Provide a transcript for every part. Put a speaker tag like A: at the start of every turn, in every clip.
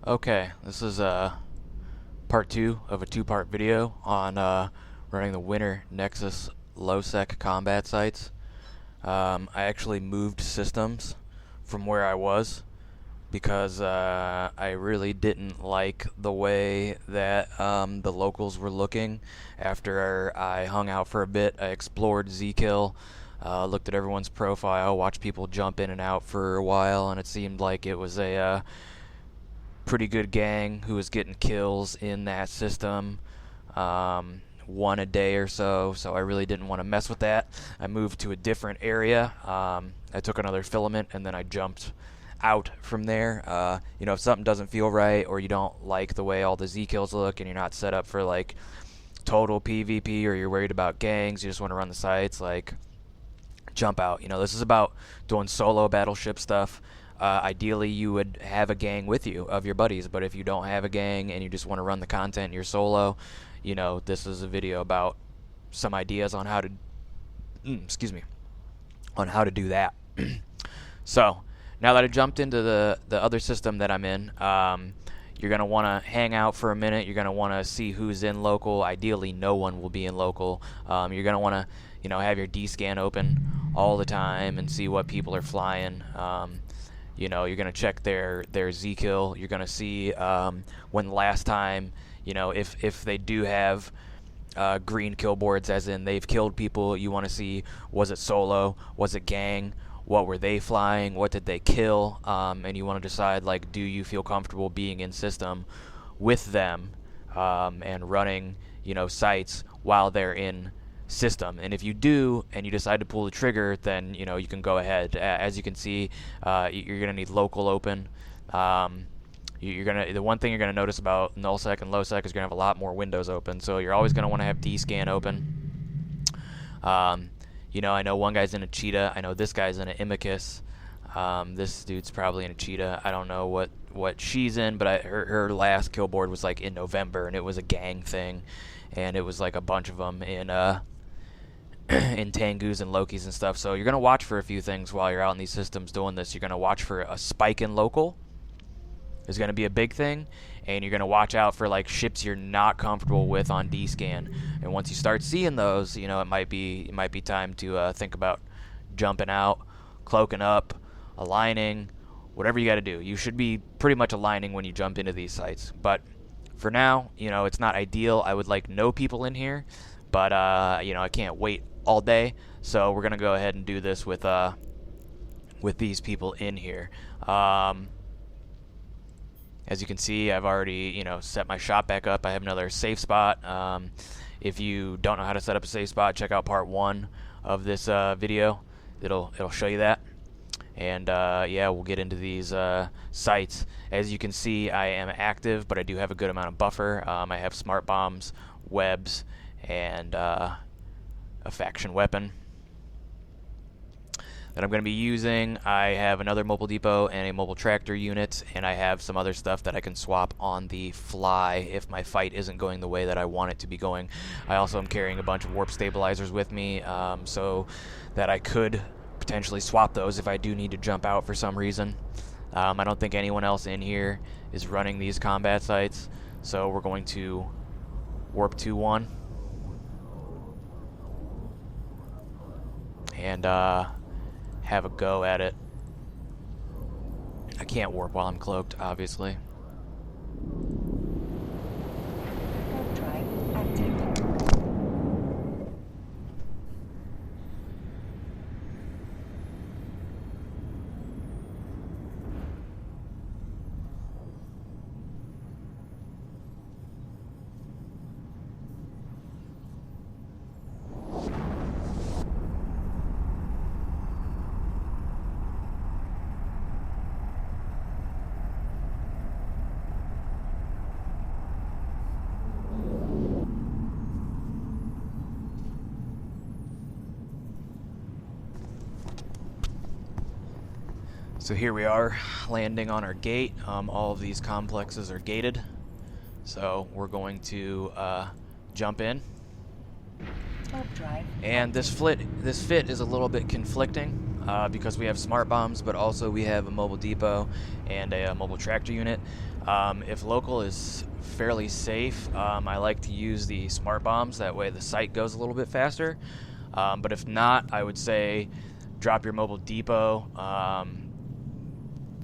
A: Okay, this is part 2 of a 2-part video on running the winter nexus Lowsec combat sites. I actually moved systems from where I was because I really didn't like the way that the locals were looking. After I hung out for a bit, I explored Z-Kill, looked at everyone's profile, watched people jump in and out for a while, and it seemed like it was a pretty good gang who was getting kills in that system, one a day or so, so I really didn't want to mess with that. I moved to a different area. I took another filament and then I jumped out from there. If something doesn't feel right or you don't like the way all the Z kills look and you're not set up for like total PvP, or you're worried about gangs, you just want to run the sites, like, jump out. This is about doing solo battleship stuff. Ideally, you would have a gang with you of your buddies, but if you don't have a gang and you just want to run the content and you're solo, this is a video about some ideas on how to, on how to do that. So, now that I jumped into the other system that I'm in, you're going to want to hang out for a minute. You're going to want to see who's in local. Ideally, no one will be in local. You're going to want to, have your D-scan open all the time and see what people are flying. You're going to check their Z-kill. You're going to see when last time, if they do have green kill boards, as in they've killed people, you want to see, was it solo, was it gang, what were they flying, what did they kill, and you want to decide, like, do you feel comfortable being in system with them and running, sites while they're in system. And if you do and you decide to pull the trigger, then you can go ahead. As you can see, you're gonna need local open. The one thing you're gonna notice about nullsec and lowsec is you're gonna have a lot more windows open, so you're always gonna want to have D-scan open. I know one guy's in a cheetah. I know this guy's in an imicus. This dude's probably in a cheetah. I don't know what she's in, but her last kill board was like in November, and it was a gang thing, and it was like a bunch of them in in Tengus and Lokis and stuff. So you're going to watch for a few things while you're out in these systems doing this. You're going to watch for a spike in local. There's going to be a big thing, and you're going to watch out for like ships you're not comfortable with on D-scan. And once you start seeing those, it might be time to think about jumping out, cloaking up, aligning, whatever you got to do. You should be pretty much aligning when you jump into these sites. But for now, it's not ideal. I would like no people in here, but I can't wait all day, so we're gonna go ahead and do this with these people in here. As you can see, I've already set my shop back up. I have another safe spot. If you don't know how to set up a safe spot, check out part 1 of this video. It'll show you that. And yeah, we'll get into these sites. As you can see, I am active, but I do have a good amount of buffer. I have smart bombs, webs, and a faction weapon that I'm going to be using. I have another mobile depot and a mobile tractor unit, and I have some other stuff that I can swap on the fly if my fight isn't going the way that I want it to be going. I also am carrying a bunch of warp stabilizers with me, so that I could potentially swap those if I do need to jump out for some reason. I don't think anyone else in here is running these combat sites, so we're going to warp 2-1 and have a go at it. I can't warp while I'm cloaked, obviously.
B: Warp drive active.
A: So here we are, landing on our gate. All of these complexes are gated, so we're going to jump in. And this fit is a little bit conflicting. because we have smart bombs, but also we have a mobile depot and a mobile tractor unit. If local is fairly safe, I like to use the smart bombs. That way the site goes a little bit faster. But if not, I would say drop your mobile depot.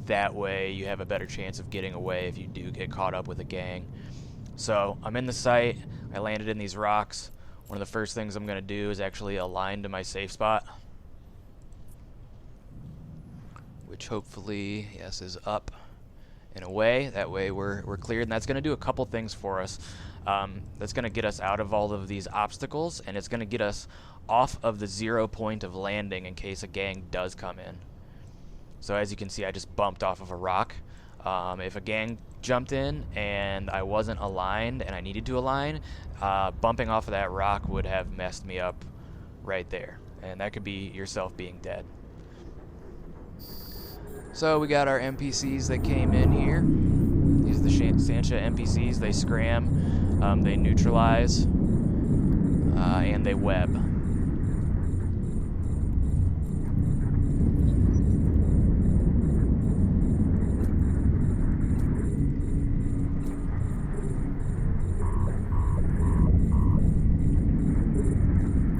A: That way you have a better chance of getting away if you do get caught up with a gang. So I'm in the site. I landed in these rocks. One of the first things I'm going to do is actually align to my safe spot, which hopefully, yes, is up and away. That way we're cleared, and that's going to do a couple things for us. That's going to get us out of all of these obstacles, and it's going to get us off of the 0 point of landing in case a gang does come in. So as you can see, I just bumped off of a rock. If a gang jumped in and I wasn't aligned and I needed to align, bumping off of that rock would have messed me up right there, and that could be yourself being dead. So we got our NPCs that came in here. These are the Sancha NPCs. They scram, they neutralize, and they web.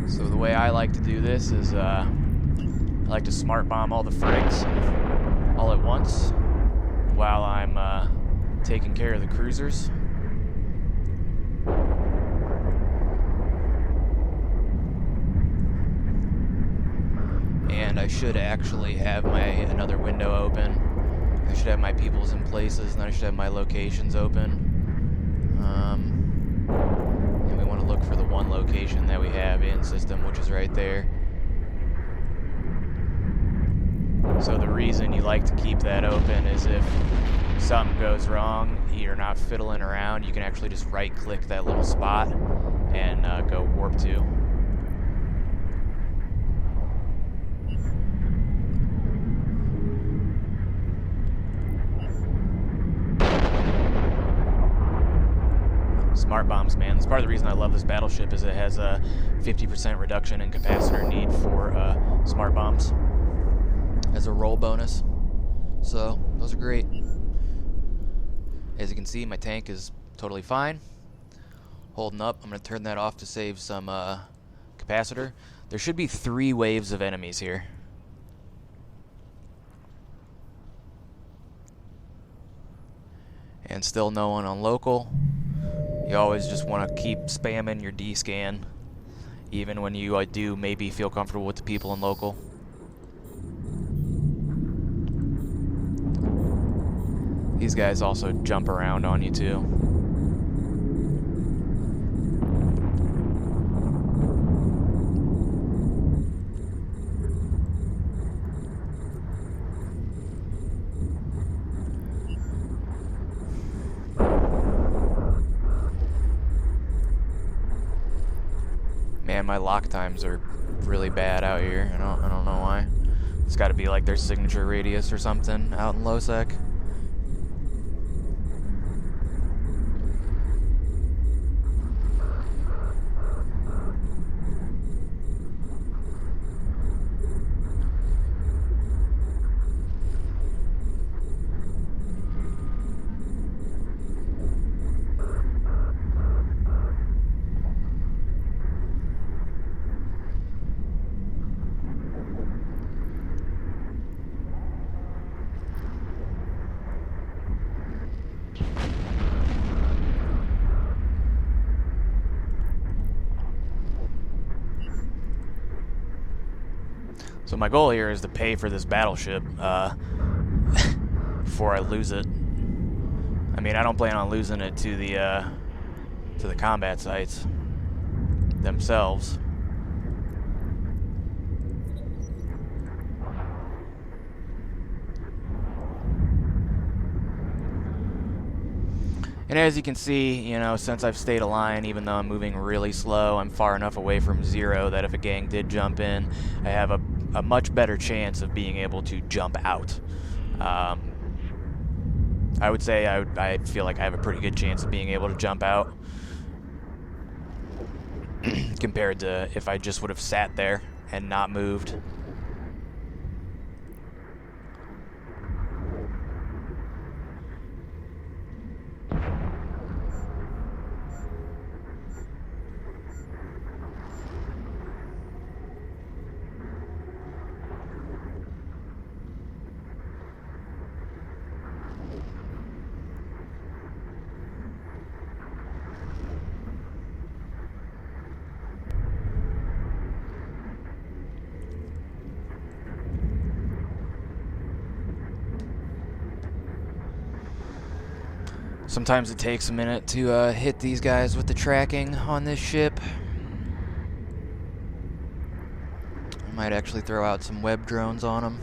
A: So the way I like to do this is I like to smart bomb all the frigs all at once while I'm taking care of the cruisers. And I should actually have another window open. I should have my peoples in places, and I should have my locations open. And we want to look for the one location that we have in system, which is right there. So the reason you like to keep that open is if something goes wrong, you're not fiddling around, you can actually just right click that little spot and go warp to. Smart bombs, man. That's part of the reason I love this battleship is it has a 50% reduction in capacitor need for smart bombs as a roll bonus. So those are great. As you can see, my tank is totally fine. Holding up. I'm going to turn that off to save some capacitor. There should be 3 waves of enemies here. And still no one on local. You always just want to keep spamming your D-scan, even when you do maybe feel comfortable with the people in local. These guys also jump around on you too. Man, my lock times are really bad out here. I don't know why. It's got to be like their signature radius or something out in Lowsec. So my goal here is to pay for this battleship before I lose it. I mean, I don't plan on losing it to the combat sites themselves. And as you can see, you know, since I've stayed aligned, even though I'm moving really slow, I'm far enough away from 0 that if a gang did jump in, I have a much better chance of being able to jump out. I would say I feel like I have a pretty good chance of being able to jump out compared to if I just would have sat there and not moved. Sometimes it takes a minute to hit these guys with the tracking on this ship. I might actually throw out some web drones on them,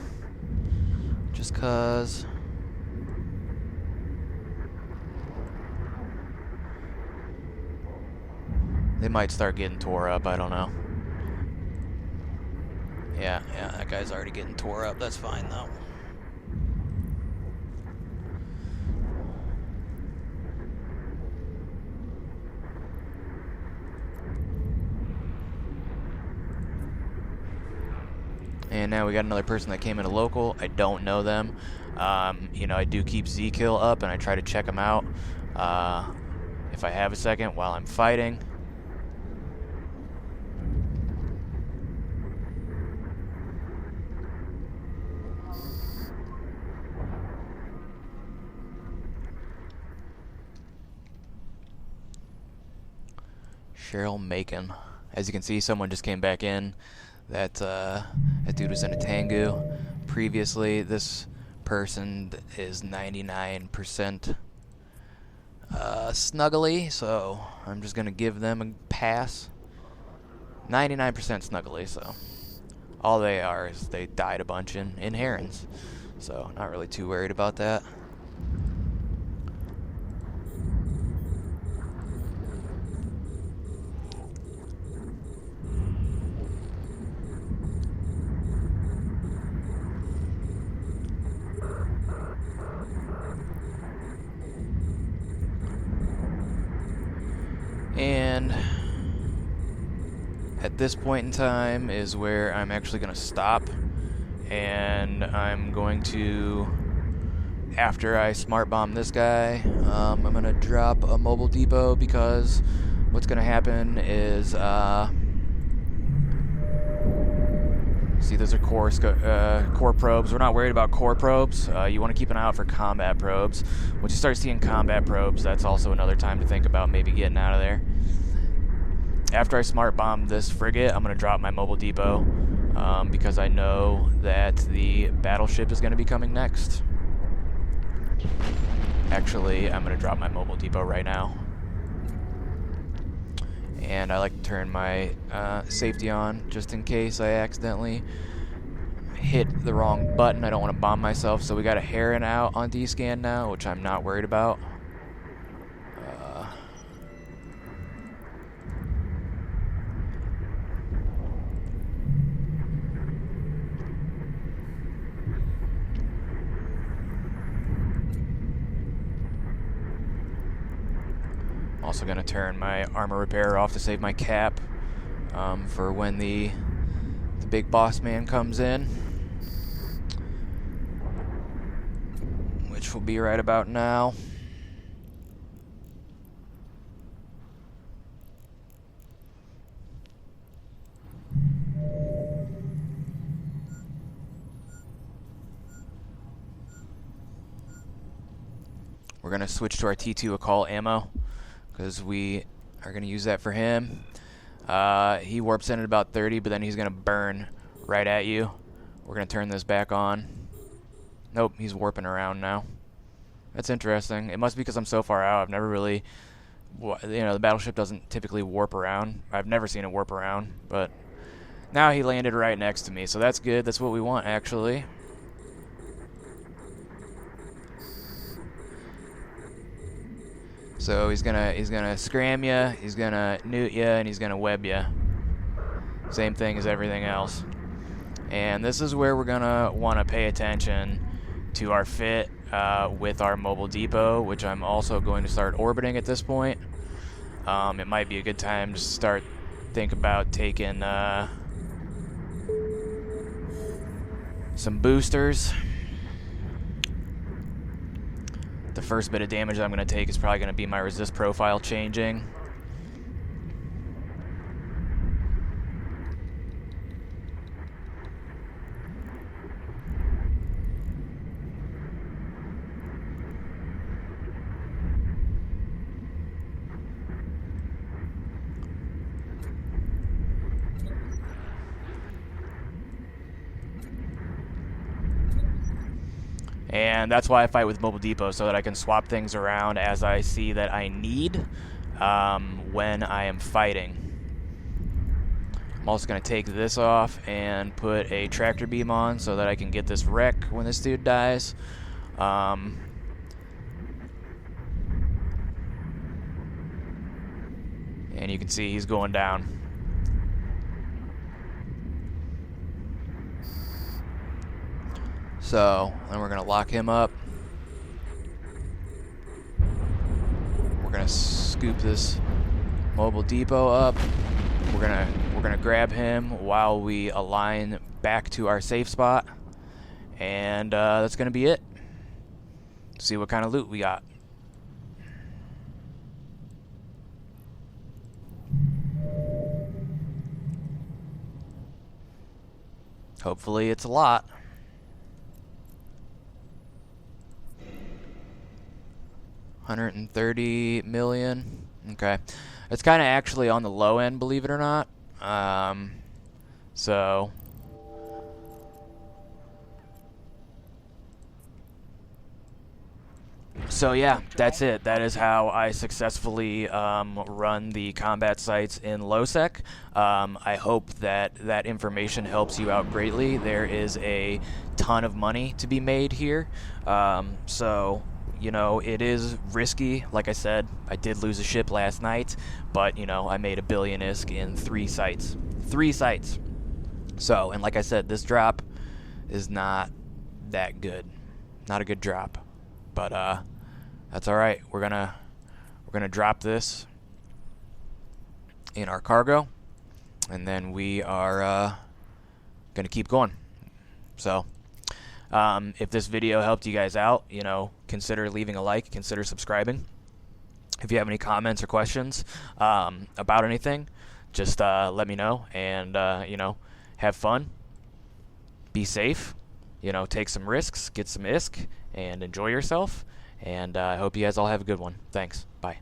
A: just cause. They might start getting tore up, I don't know. Yeah, that guy's already getting tore up, that's fine though. And now we got another person that came in a local. I don't know them. You know, I do keep Z-Kill up and I try to check them out if I have a second while I'm fighting. Cheryl Macon. As you can see, someone just came back in. That dude was in a Tengu. Previously, this person is 99% snuggly, so I'm just gonna give them a pass. 99% snuggly, so all they are is they died a bunch in herons, so not really too worried about that. And at this point in time is where I'm actually going to stop, and I'm going to, after I smart bomb this guy, I'm going to drop a mobile depot, because what's going to happen is, see, those are core probes. We're not worried about core probes. You want to keep an eye out for combat probes. Once you start seeing combat probes, that's also another time to think about maybe getting out of there. After I smart bomb this frigate, I'm going to drop my mobile depot, because I know that the battleship is going to be coming next. Actually, I'm going to drop my mobile depot right now. And I like to turn my safety on just in case I accidentally hit the wrong button. I don't want to bomb myself. So we got a heron out on D-scan now, which I'm not worried about. Also going to turn my armor repair off to save my cap for when the big boss man comes in, which will be right about now. We're going to switch to our T2 Akal ammo, because we are going to use that for him. He warps in at about 30, but then he's going to burn right at you. We're going to turn this back on. Nope, he's warping around now. That's interesting. It must be because I'm so far out. I've never really, you know, the battleship doesn't typically warp around. I've never seen it warp around, but now he landed right next to me, so that's good. That's what we want, actually. So he's gonna scram you, he's gonna newt you, and he's gonna web you. Same thing as everything else. And this is where we're gonna want to pay attention to our fit with our mobile depot, which I'm also going to start orbiting at this point. It might be a good time to think about taking some boosters. The first bit of damage I'm going to take is probably going to be my resist profile changing. And that's why I fight with Mobile Depot, so that I can swap things around as I see that I need when I am fighting. I'm also going to take this off and put a tractor beam on so that I can get this wreck when this dude dies. And you can see he's going down. So, then we're going to lock him up. We're going to scoop this Mobile Depot up. We're gonna grab him while we align back to our safe spot, and that's gonna be it. See what kind of loot we got. Hopefully it's a lot. $130 million. Okay. It's kind of actually on the low end, believe it or not. So yeah, that's it. That is how I successfully run the combat sites in Lowsec. I hope that that information helps you out greatly. There is a ton of money to be made here. So, you know, it is risky. Like I said, I did lose a ship last night, but, you know, I made $1 billion ISK in 3 sites. 3 sites. So, and like I said, this drop is not that good. Not a good drop. But that's all right. We're gonna drop this in our cargo, and then we are gonna keep going. So if this video helped you guys out, you know, consider leaving a like, consider subscribing. If you have any comments or questions about anything, just let me know, and you know, have fun, be safe, you know, take some risks, get some ISK, and enjoy yourself. And I hope you guys all have a good one. Thanks. Bye.